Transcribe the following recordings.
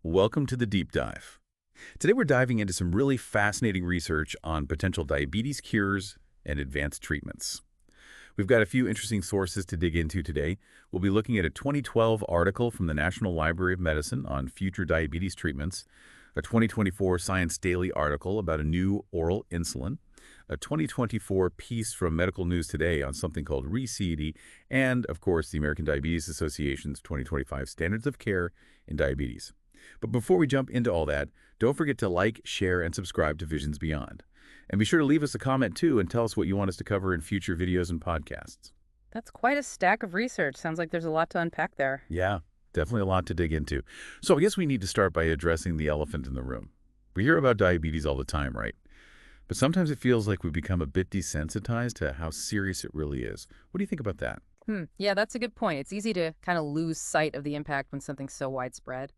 Welcome to the deep dive. Today we're diving into some really fascinating research on potential diabetes cures and advanced treatments. We've got a few interesting sources to dig into today. We'll be looking at a 2012 article from the National Library of Medicine on future diabetes treatments, a 2024 Science Daily article about a new oral insulin, a 2024 piece from Medical News Today on something called ReCD, and, of course, the American Diabetes Association's 2025 Standards of Care in Diabetes. But before we jump into all that, don't forget to like, share, and subscribe to Visions Beyond. And be sure to leave us a comment, too, and tell us what you want us to cover in future videos and podcasts. That's quite a stack of research. Sounds like there's a lot to unpack there. Yeah, definitely a lot to dig into. So I guess we need to start by addressing the elephant in the room. We hear about diabetes all the time, right? But sometimes it feels like we've become a bit desensitized to how serious it really is. What do you think about that? Yeah, that's a good point. It's easy to kind of lose sight of the impact when something's so widespread.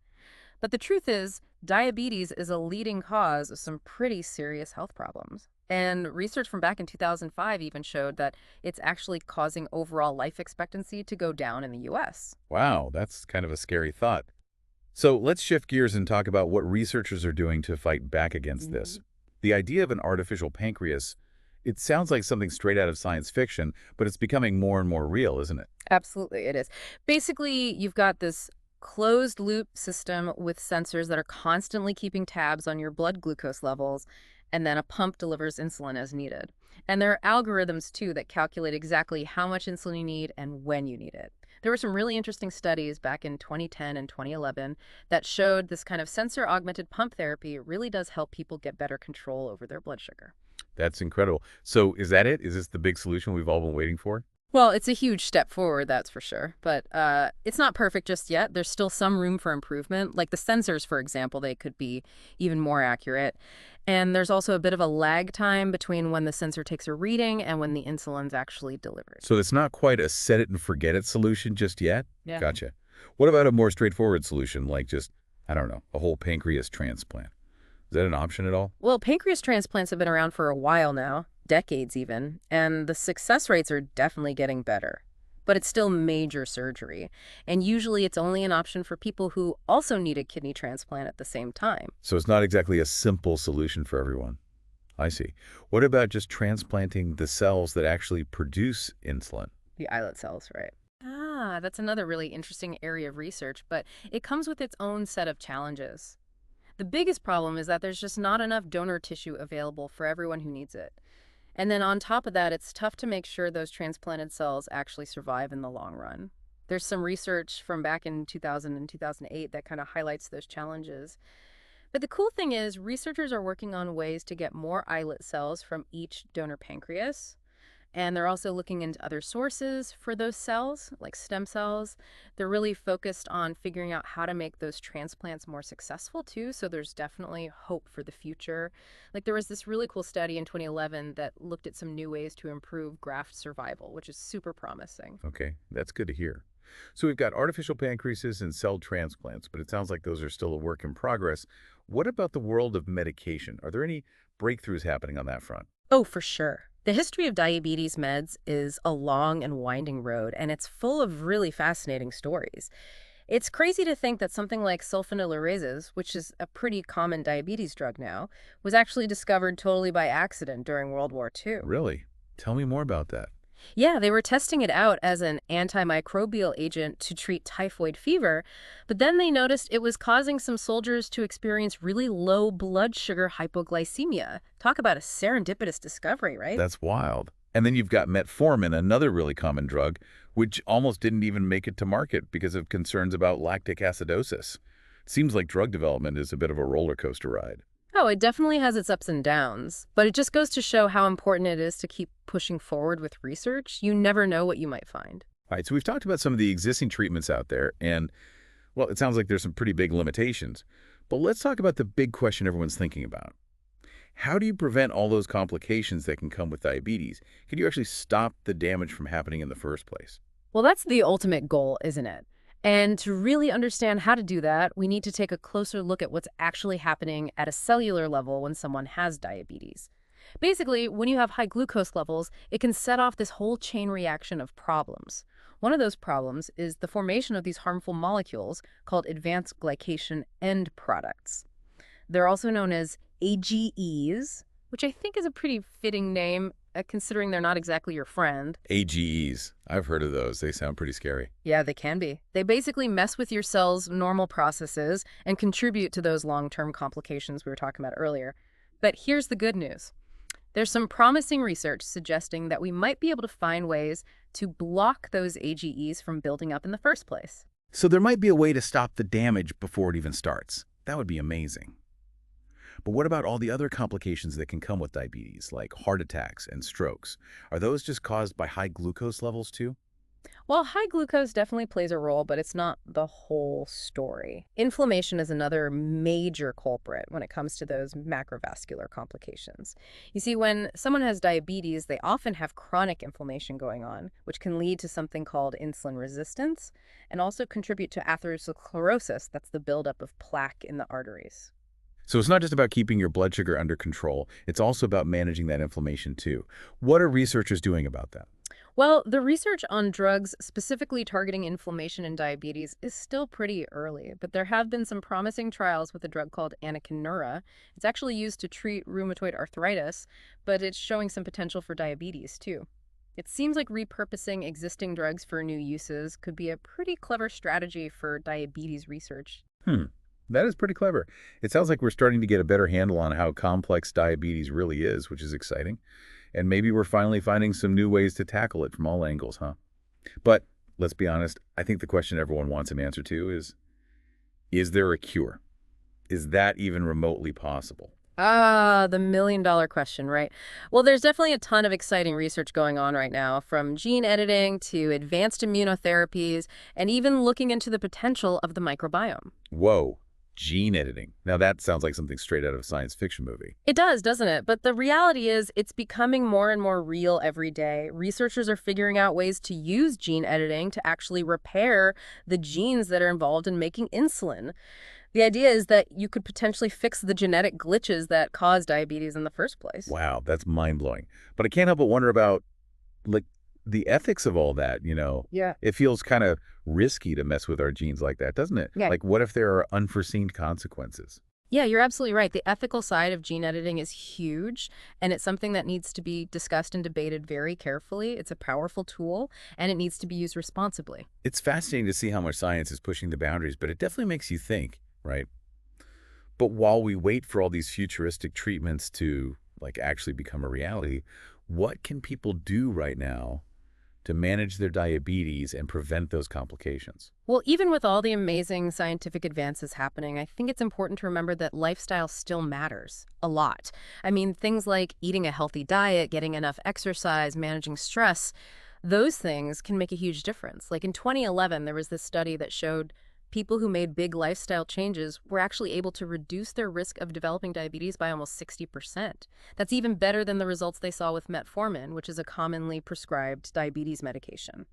But the truth is, diabetes is a leading cause of some pretty serious health problems. And research from back in 2005 even showed that it's actually causing overall life expectancy to go down in the U.S. Wow, that's kind of a scary thought. So let's shift gears and talk about what researchers are doing to fight back against this. The idea of an artificial pancreas, it sounds like something straight out of science fiction, but it's becoming more and more real, isn't it? Absolutely, it is. Basically, you've got this closed loop system with sensors that are constantly keeping tabs on your blood glucose levels, and then a pump delivers insulin as needed. And there are algorithms, too, that calculate exactly how much insulin you need and when you need it. There were some really interesting studies back in 2010 and 2011 that showed this kind of sensor-augmented pump therapy really does help people get better control over their blood sugar. That's incredible. So is that it? Is this the big solution we've all been waiting for? Well, it's a huge step forward, that's for sure. But it's not perfect just yet. There's still some room for improvement. Like the sensors, for example, they could be even more accurate. And there's also a bit of a lag time between when the sensor takes a reading and when the insulin's actually delivered. So it's not quite a set it and forget it solution just yet? Yeah. Gotcha. What about a more straightforward solution like just, I don't know, a whole pancreas transplant? Is that an option at all? Well, pancreas transplants have been around for a while now, decades even, and the success rates are definitely getting better. But it's still major surgery, and usually it's only an option for people who also need a kidney transplant at the same time. So it's not exactly a simple solution for everyone. I see. What about just transplanting the cells that actually produce insulin? The islet cells, right? That's another really interesting area of research, but it comes with its own set of challenges. The biggest problem is that there's just not enough donor tissue available for everyone who needs it. And then on top of that, it's tough to make sure those transplanted cells actually survive in the long run. There's some research from back in 2000 and 2008 that kind of highlights those challenges. But the cool thing is researchers are working on ways to get more islet cells from each donor pancreas. And they're also looking into other sources for those cells, like stem cells. They're really focused on figuring out how to make those transplants more successful, too. So there's definitely hope for the future. Like there was this really cool study in 2011 that looked at some new ways to improve graft survival, which is super promising. Okay, that's good to hear. So we've got artificial pancreases and cell transplants, but it sounds like those are still a work in progress. What about the world of medication? Are there any breakthroughs happening on that front? Oh, for sure. The history of diabetes meds is a long and winding road, and it's full of really fascinating stories. It's crazy to think that something like sulfonylureas, which is a pretty common diabetes drug now, was actually discovered totally by accident during World War II. Really? Tell me more about that. Yeah, they were testing it out as an antimicrobial agent to treat typhoid fever, but then they noticed it was causing some soldiers to experience really low blood sugar hypoglycemia. Talk about a serendipitous discovery, right? That's wild. And then you've got metformin, another really common drug, which almost didn't even make it to market because of concerns about lactic acidosis. Seems like drug development is a bit of a roller coaster ride. Oh, it definitely has its ups and downs, but it just goes to show how important it is to keep pushing forward with research. You never know what you might find. All right, so we've talked about some of the existing treatments out there, and, well, it sounds like there's some pretty big limitations. But let's talk about the big question everyone's thinking about. How do you prevent all those complications that can come with diabetes? Can you actually stop the damage from happening in the first place? Well, that's the ultimate goal, isn't it? And to really understand how to do that, we need to take a closer look at what's actually happening at a cellular level when someone has diabetes. Basically, when you have high glucose levels, it can set off this whole chain reaction of problems. One of those problems is the formation of these harmful molecules called advanced glycation end products. They're also known as AGEs, which I think is a pretty fitting name, considering they're not exactly your friend. AGEs. I've heard of those. They sound pretty scary. Yeah, they can be. They basically mess with your cell's normal processes and contribute to those long-term complications we were talking about earlier. But here's the good news. There's some promising research suggesting that we might be able to find ways to block those AGEs from building up in the first place. So there might be a way to stop the damage before it even starts. That would be amazing. But what about all the other complications that can come with diabetes, like heart attacks and strokes? Are those just caused by high glucose levels too? Well, high glucose definitely plays a role, but it's not the whole story. Inflammation is another major culprit when it comes to those macrovascular complications. You see, when someone has diabetes, they often have chronic inflammation going on, which can lead to something called insulin resistance and also contribute to atherosclerosis. That's the buildup of plaque in the arteries. So it's not just about keeping your blood sugar under control. It's also about managing that inflammation too. What are researchers doing about that? Well, the research on drugs specifically targeting inflammation in diabetes is still pretty early, but there have been some promising trials with a drug called anakinra. It's actually used to treat rheumatoid arthritis, but it's showing some potential for diabetes too. It seems like repurposing existing drugs for new uses could be a pretty clever strategy for diabetes research. Hmm. That is pretty clever. It sounds like we're starting to get a better handle on how complex diabetes really is, which is exciting. And maybe we're finally finding some new ways to tackle it from all angles, huh? But let's be honest, I think the question everyone wants an answer to is there a cure? Is that even remotely possible? Ah, the million-dollar question, right? Well, there's definitely a ton of exciting research going on right now, from gene editing to advanced immunotherapies, and even looking into the potential of the microbiome. Whoa, gene editing. Now that sounds like something straight out of a science fiction movie. It does, doesn't it? But the reality is it's becoming more and more real every day. Researchers are figuring out ways to use gene editing to actually repair the genes that are involved in making insulin. The idea is that you could potentially fix the genetic glitches that cause diabetes in the first place. Wow, that's mind-blowing. But I can't help but wonder about, like, the ethics of all that. Yeah. It feels kind of risky to mess with our genes like that, doesn't it? Yeah. Like, what if there are unforeseen consequences? Yeah, you're absolutely right. The ethical side of gene editing is huge, and it's something that needs to be discussed and debated very carefully. It's a powerful tool, and it needs to be used responsibly. It's fascinating to see how much science is pushing the boundaries, but it definitely makes you think, right? But while we wait for all these futuristic treatments to, like, actually become a reality, what can people do right now to manage their diabetes and prevent those complications? Well, even with all the amazing scientific advances happening, I think it's important to remember that lifestyle still matters a lot. I mean, things like eating a healthy diet, getting enough exercise, managing stress, those things can make a huge difference. Like in 2011, there was this study that showed people who made big lifestyle changes were actually able to reduce their risk of developing diabetes by almost 60%. That's even better than the results they saw with metformin, which is a commonly prescribed diabetes medication.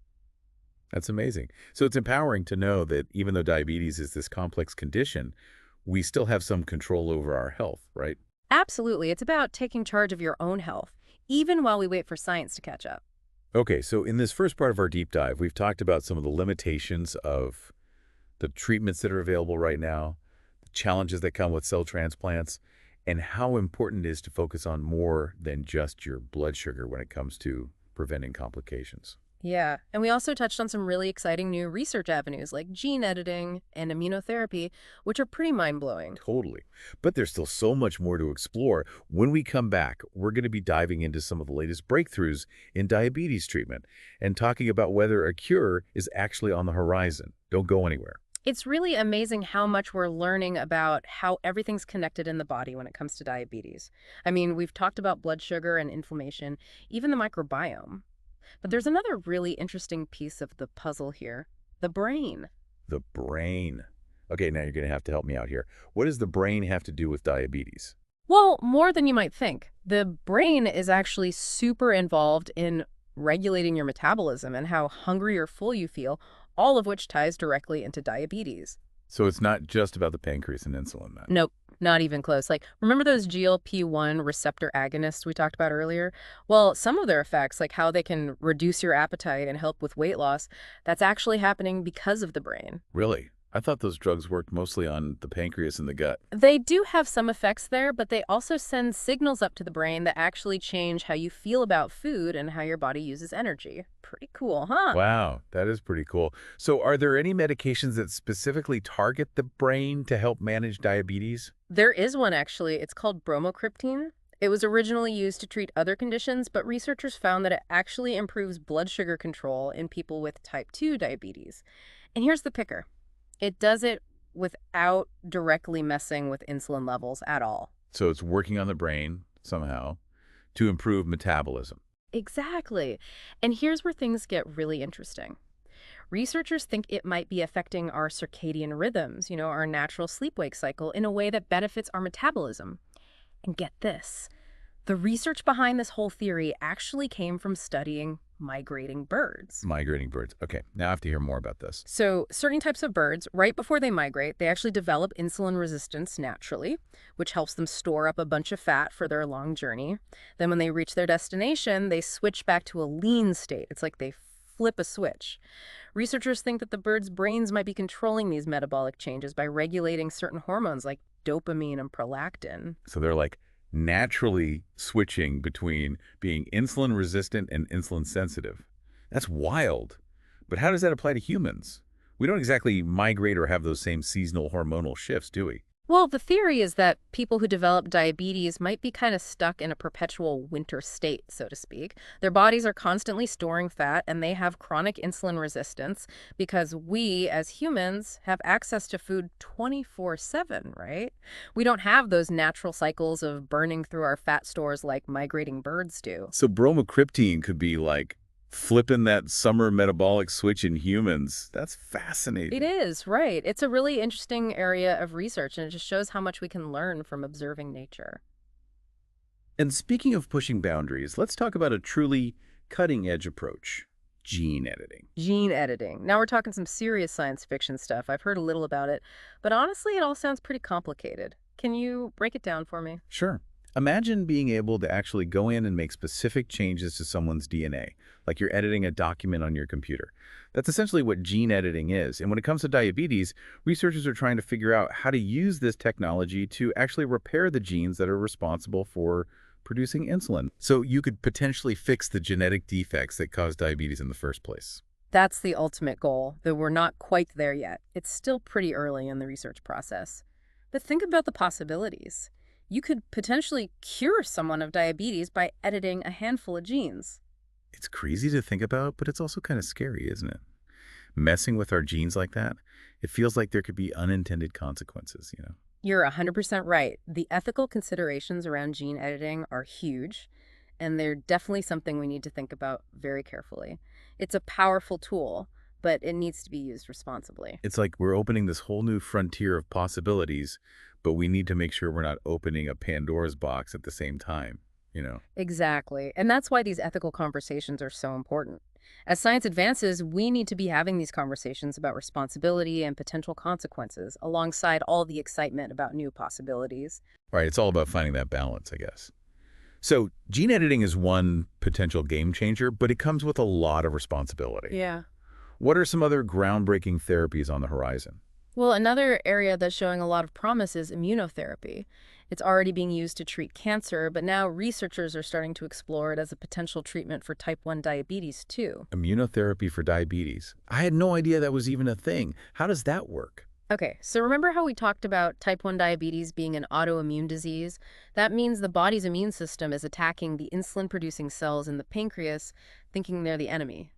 That's amazing. So it's empowering to know that even though diabetes is this complex condition, we still have some control over our health, right? Absolutely. It's about taking charge of your own health, even while we wait for science to catch up. Okay, so in this first part of our deep dive, we've talked about some of the limitations of the treatments that are available right now, the challenges that come with cell transplants, and how important it is to focus on more than just your blood sugar when it comes to preventing complications. Yeah, and we also touched on some really exciting new research avenues like gene editing and immunotherapy, which are pretty mind-blowing. Totally. But there's still so much more to explore. When we come back, we're going to be diving into some of the latest breakthroughs in diabetes treatment and talking about whether a cure is actually on the horizon. Don't go anywhere. It's really amazing how much we're learning about how everything's connected in the body when it comes to diabetes. I mean, we've talked about blood sugar and inflammation, even the microbiome. But there's another really interesting piece of the puzzle here, the brain. The brain. Okay, now you're going to have to help me out here. What does the brain have to do with diabetes? Well, more than you might think. The brain is actually super involved in regulating your metabolism and how hungry or full you feel, all of which ties directly into diabetes. So it's not just about the pancreas and insulin then? Nope. Not even close. Like, remember those GLP-1 receptor agonists we talked about earlier? Well, some of their effects, like how they can reduce your appetite and help with weight loss, that's actually happening because of the brain. Really? I thought those drugs worked mostly on the pancreas and the gut. They do have some effects there, but they also send signals up to the brain that actually change how you feel about food and how your body uses energy. Pretty cool, huh? Wow, that is pretty cool. So are there any medications that specifically target the brain to help manage diabetes? There is one actually. It's called bromocriptine. It was originally used to treat other conditions, but researchers found that it actually improves blood sugar control in people with type 2 diabetes. And here's the kicker. It does it without directly messing with insulin levels at all. So it's working on the brain somehow to improve metabolism. Exactly. And here's where things get really interesting. Researchers think it might be affecting our circadian rhythms, our natural sleep-wake cycle, in a way that benefits our metabolism. And get this, the research behind this whole theory actually came from studying migrating birds. Migrating birds. Okay, now I have to hear more about this. So certain types of birds, right before they migrate, they actually develop insulin resistance naturally, which helps them store up a bunch of fat for their long journey. Then when they reach their destination, they switch back to a lean state. It's like they flip a switch. Researchers think that the birds' brains might be controlling these metabolic changes by regulating certain hormones like dopamine and prolactin. So they're like naturally switching between being insulin resistant and insulin sensitive. That's wild. But how does that apply to humans? We don't exactly migrate or have those same seasonal hormonal shifts, do we? Well, the theory is that people who develop diabetes might be kind of stuck in a perpetual winter state, so to speak. Their bodies are constantly storing fat and they have chronic insulin resistance because we, as humans, have access to food 24/7, right? We don't have those natural cycles of burning through our fat stores like migrating birds do. So bromocriptine could be like flipping that summer metabolic switch in humans. That's fascinating. It is, right. It's a really interesting area of research, and it just shows how much we can learn from observing nature. And speaking of pushing boundaries, let's talk about a truly cutting-edge approach, gene editing. Gene editing. Now we're talking some serious science fiction stuff. I've heard a little about it, but honestly, it all sounds pretty complicated. Can you break it down for me? Sure. Imagine being able to actually go in and make specific changes to someone's DNA, like you're editing a document on your computer. That's essentially what gene editing is. And when it comes to diabetes, researchers are trying to figure out how to use this technology to actually repair the genes that are responsible for producing insulin. So you could potentially fix the genetic defects that cause diabetes in the first place. That's the ultimate goal, though we're not quite there yet. It's still pretty early in the research process. But think about the possibilities. You could potentially cure someone of diabetes by editing a handful of genes. It's crazy to think about, but it's also kind of scary, isn't it? Messing with our genes like that, it feels like there could be unintended consequences. You're 100% right. The ethical considerations around gene editing are huge, and they're definitely something we need to think about very carefully. It's a powerful tool, but it needs to be used responsibly. It's like we're opening this whole new frontier of possibilities, but we need to make sure we're not opening a Pandora's box at the same time. Exactly. And that's why these ethical conversations are so important. As science advances, we need to be having these conversations about responsibility and potential consequences alongside all the excitement about new possibilities. Right, it's all about finding that balance, I guess. So gene editing is one potential game changer, but it comes with a lot of responsibility. Yeah. What are some other groundbreaking therapies on the horizon? Well, another area that's showing a lot of promise is immunotherapy. It's already being used to treat cancer, but now researchers are starting to explore it as a potential treatment for type 1 diabetes, too. Immunotherapy for diabetes. I had no idea that was even a thing. How does that work? Okay, so remember how we talked about type 1 diabetes being an autoimmune disease? That means the body's immune system is attacking the insulin-producing cells in the pancreas, thinking they're the enemy.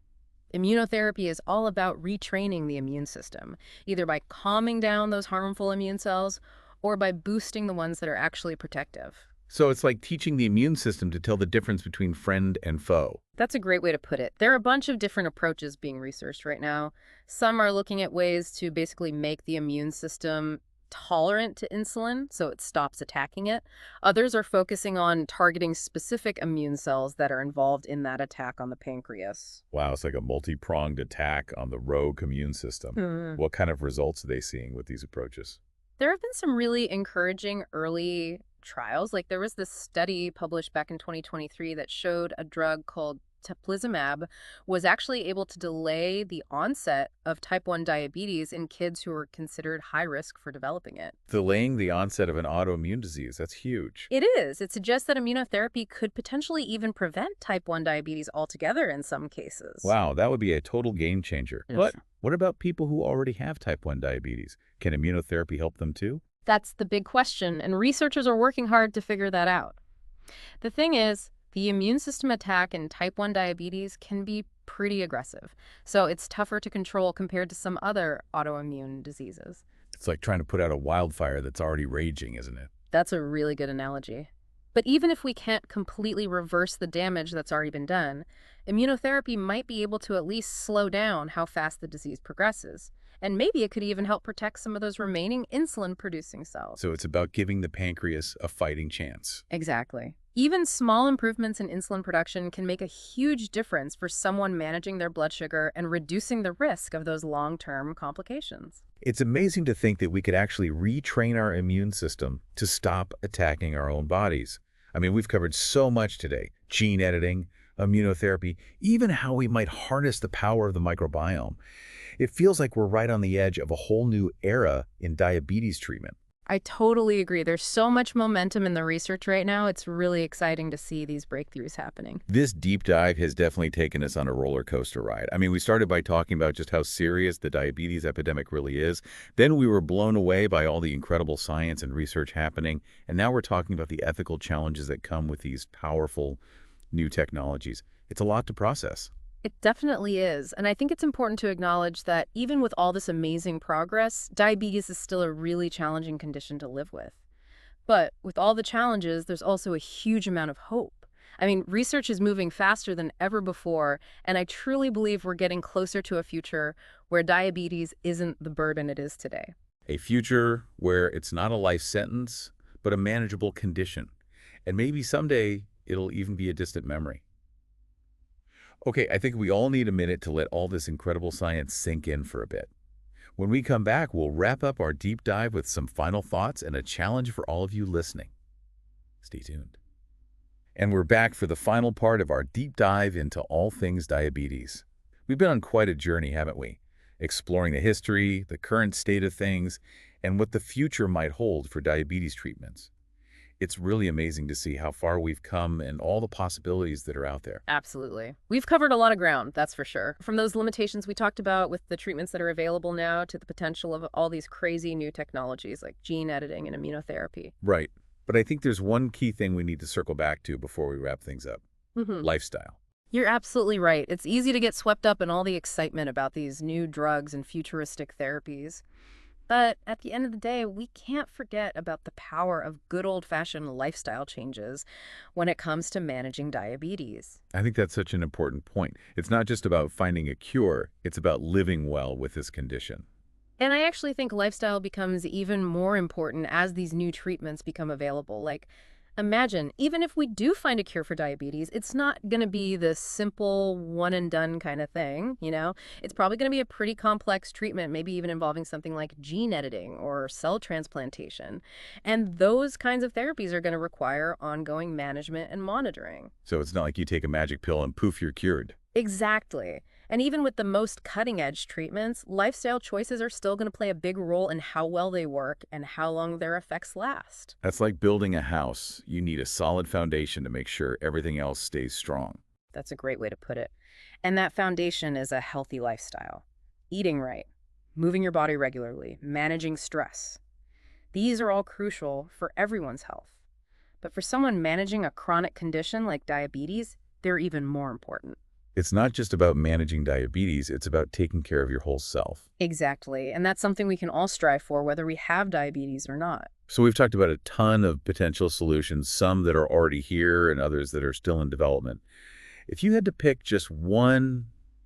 Immunotherapy is all about retraining the immune system, either by calming down those harmful immune cells or by boosting the ones that are actually protective. So it's like teaching the immune system to tell the difference between friend and foe. That's a great way to put it. There are a bunch of different approaches being researched right now. Some are looking at ways to basically make the immune system tolerant to insulin, so it stops attacking it. Others are focusing on targeting specific immune cells that are involved in that attack on the pancreas. Wow, it's like a multi-pronged attack on the rogue immune system. What kind of results are they seeing with these approaches? There have been some really encouraging early trials. Like there was this study published back in 2023 that showed a drug called teplizumab was actually able to delay the onset of type 1 diabetes in kids who were considered high risk for developing it. Delaying the onset of an autoimmune disease, that's huge. It is. It suggests that immunotherapy could potentially even prevent type 1 diabetes altogether in some cases. Wow, that would be a total game changer. Yes. But what about people who already have type 1 diabetes? Can immunotherapy help them too? That's the big question, and researchers are working hard to figure that out. The thing is, the immune system attack in type 1 diabetes can be pretty aggressive, so it's tougher to control compared to some other autoimmune diseases. It's like trying to put out a wildfire that's already raging, isn't it? That's a really good analogy. But even if we can't completely reverse the damage that's already been done, immunotherapy might be able to at least slow down how fast the disease progresses. And maybe it could even help protect some of those remaining insulin-producing cells. So it's about giving the pancreas a fighting chance. Exactly. Even small improvements in insulin production can make a huge difference for someone managing their blood sugar and reducing the risk of those long-term complications. It's amazing to think that we could actually retrain our immune system to stop attacking our own bodies. I mean, we've covered so much today. Gene editing, immunotherapy, even how we might harness the power of the microbiome. It feels like we're right on the edge of a whole new era in diabetes treatment. I totally agree. There's so much momentum in the research right now. It's really exciting to see these breakthroughs happening. This deep dive has definitely taken us on a roller coaster ride. I mean, we started by talking about just how serious the diabetes epidemic really is. Then we were blown away by all the incredible science and research happening. And now we're talking about the ethical challenges that come with these powerful new technologies. It's a lot to process. It definitely is. And I think it's important to acknowledge that even with all this amazing progress, diabetes is still a really challenging condition to live with. But with all the challenges, there's also a huge amount of hope. I mean, research is moving faster than ever before, and I truly believe we're getting closer to a future where diabetes isn't the burden it is today. A future where it's not a life sentence, but a manageable condition. And maybe someday it'll even be a distant memory. Okay, I think we all need a minute to let all this incredible science sink in for a bit. When we come back, we'll wrap up our deep dive with some final thoughts and a challenge for all of you listening. Stay tuned. And we're back for the final part of our deep dive into all things diabetes. We've been on quite a journey, haven't we? Exploring the history, the current state of things, and what the future might hold for diabetes treatments. It's really amazing to see how far we've come and all the possibilities that are out there. Absolutely. We've covered a lot of ground, that's for sure. From those limitations we talked about with the treatments that are available now to the potential of all these crazy new technologies like gene editing and immunotherapy. Right. But I think there's one key thing we need to circle back to before we wrap things up. Lifestyle. You're absolutely right. It's easy to get swept up in all the excitement about these new drugs and futuristic therapies. But at the end of the day, we can't forget about the power of good old-fashioned lifestyle changes when it comes to managing diabetes. I think that's such an important point. It's not just about finding a cure, it's about living well with this condition. And I actually think lifestyle becomes even more important as these new treatments become available. Like, imagine, even if we do find a cure for diabetes, it's not going to be the simple one and done kind of thing, you know? It's probably going to be a pretty complex treatment, maybe even involving something like gene editing or cell transplantation. And those kinds of therapies are going to require ongoing management and monitoring. So it's not like you take a magic pill and poof, you're cured. Exactly. And even with the most cutting-edge treatments, lifestyle choices are still going to play a big role in how well they work and how long their effects last. That's like building a house. You need a solid foundation to make sure everything else stays strong. That's a great way to put it. And that foundation is a healthy lifestyle. Eating right, moving your body regularly, managing stress. These are all crucial for everyone's health. But for someone managing a chronic condition like diabetes, they're even more important. It's not just about managing diabetes, it's about taking care of your whole self. Exactly. And that's something we can all strive for, whether we have diabetes or not. So we've talked about a ton of potential solutions, some that are already here and others that are still in development. If you had to pick just one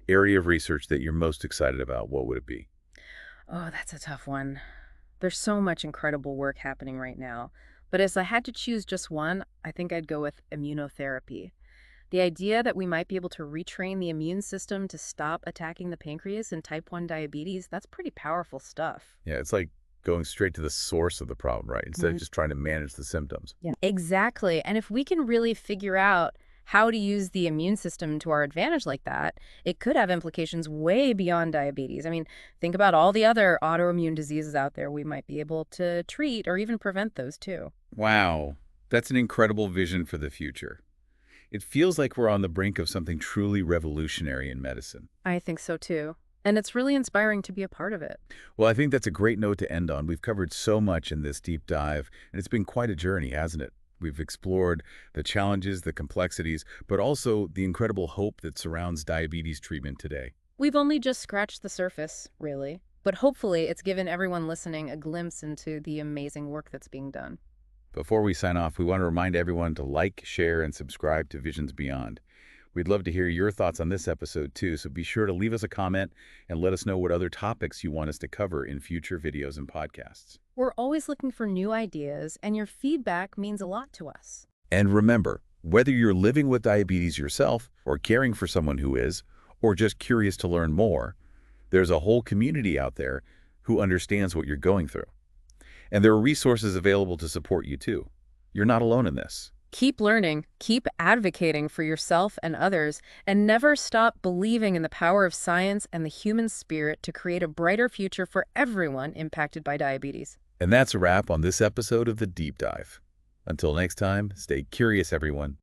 area of research that you're most excited about, what would it be? Oh, that's a tough one. There's so much incredible work happening right now. But if I had to choose just one, I think I'd go with immunotherapy. The idea that we might be able to retrain the immune system to stop attacking the pancreas in type 1 diabetes, that's pretty powerful stuff. Yeah, it's like Going straight to the source of the problem, right? Instead of just trying to manage the symptoms. Yeah. Exactly. And if we can really figure out how to use the immune system to our advantage like that, it could have implications way beyond diabetes. I mean, think about all the other autoimmune diseases out there we might be able to treat or even prevent those too. Wow, that's an incredible vision for the future. It feels like we're on the brink of something truly revolutionary in medicine. I think so too. And it's really inspiring to be a part of it. Well, I think that's a great note to end on. We've covered so much in this deep dive, and it's been quite a journey, hasn't it? We've explored the challenges, the complexities, but also the incredible hope that surrounds diabetes treatment today. We've only just scratched the surface, really. But hopefully it's given everyone listening a glimpse into the amazing work that's being done. Before we sign off, we want to remind everyone to like, share, and subscribe to Visions Beyond. We'd love to hear your thoughts on this episode too, so be sure to leave us a comment and let us know what other topics you want us to cover in future videos and podcasts. We're always looking for new ideas, and your feedback means a lot to us. And remember, whether you're living with diabetes yourself, or caring for someone who is, or just curious to learn more, there's a whole community out there who understands what you're going through. And there are resources available to support you too. You're not alone in this. Keep learning, keep advocating for yourself and others, and never stop believing in the power of science and the human spirit to create a brighter future for everyone impacted by diabetes. And that's a wrap on this episode of The Deep Dive. Until next time, stay curious, everyone.